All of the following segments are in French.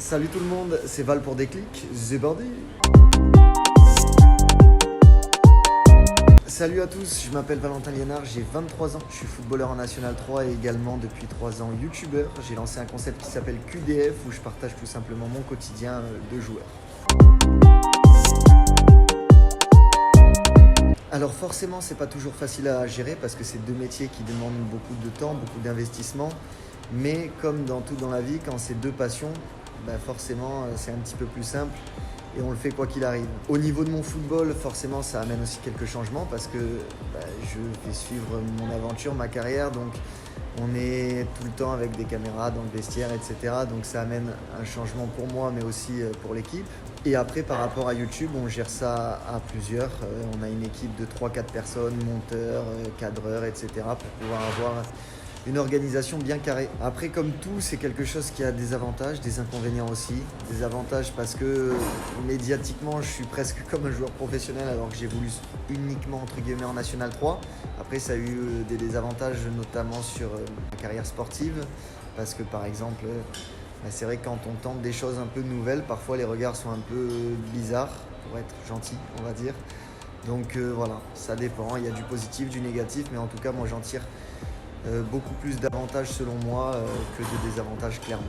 Salut tout le monde, c'est Val pour Déclic, c'est parti. Salut à tous, je m'appelle Valentin Liénard, j'ai 23 ans, je suis footballeur en National 3 et également depuis 3 ans youtubeur. J'ai lancé un concept qui s'appelle QDF où je partage tout simplement mon quotidien de joueur. Alors forcément c'est pas toujours facile à gérer parce que c'est deux métiers qui demandent beaucoup de temps, beaucoup d'investissement. Mais comme dans tout dans la vie, quand c'est deux passions, forcément c'est un petit peu plus simple et on le fait quoi qu'il arrive. Au niveau de mon football, forcément ça amène aussi quelques changements parce que je vais suivre mon aventure, ma carrière, donc on est tout le temps avec des caméras dans le vestiaire, etc. Donc ça amène un changement pour moi mais aussi pour l'équipe. Et après par rapport à YouTube, on gère ça à plusieurs. On a une équipe de 3-4 personnes, monteurs, cadreurs, etc. pour pouvoir avoir une organisation bien carrée. Après, comme tout, c'est quelque chose qui a des avantages, des inconvénients aussi. Des avantages parce que médiatiquement, je suis presque comme un joueur professionnel alors que j'évolue uniquement entre guillemets en National 3. Après, ça a eu des désavantages notamment sur ma carrière sportive parce que par exemple, c'est vrai que quand on tente des choses un peu nouvelles, parfois les regards sont un peu bizarres, pour être gentil, on va dire. Donc voilà, ça dépend, il y a du positif, du négatif, mais en tout cas, moi j'en tire beaucoup plus d'avantages selon moi que de désavantages clairement.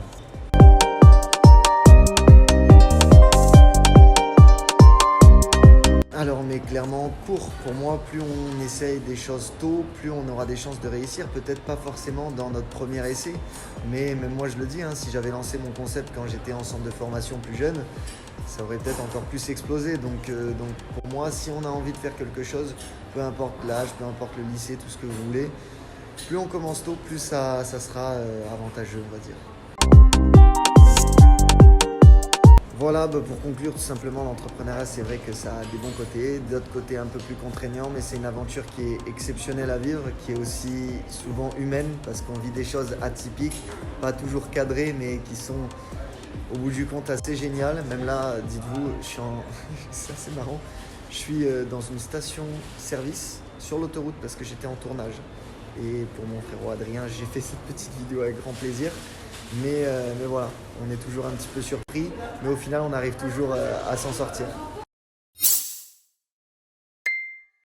Alors mais clairement court, pour moi plus on essaye des choses tôt, plus on aura des chances de réussir, peut-être pas forcément dans notre premier essai, mais même moi je le dis, si j'avais lancé mon concept quand j'étais en centre de formation plus jeune, ça aurait peut-être encore plus explosé, donc pour moi si on a envie de faire quelque chose, peu importe l'âge, peu importe le lycée, tout ce que vous voulez, plus on commence tôt, plus ça sera avantageux, on va dire. Voilà, pour conclure, tout simplement, l'entrepreneuriat, c'est vrai que ça a des bons côtés, d'autres côtés un peu plus contraignants, mais c'est une aventure qui est exceptionnelle à vivre, qui est aussi souvent humaine, parce qu'on vit des choses atypiques, pas toujours cadrées, mais qui sont au bout du compte assez géniales. Même là, dites-vous, c'est assez marrant, je suis dans une station-service sur l'autoroute parce que j'étais en tournage. Et pour mon frérot Adrien, j'ai fait cette petite vidéo avec grand plaisir. Mais voilà, on est toujours un petit peu surpris, mais au final, on arrive toujours à s'en sortir.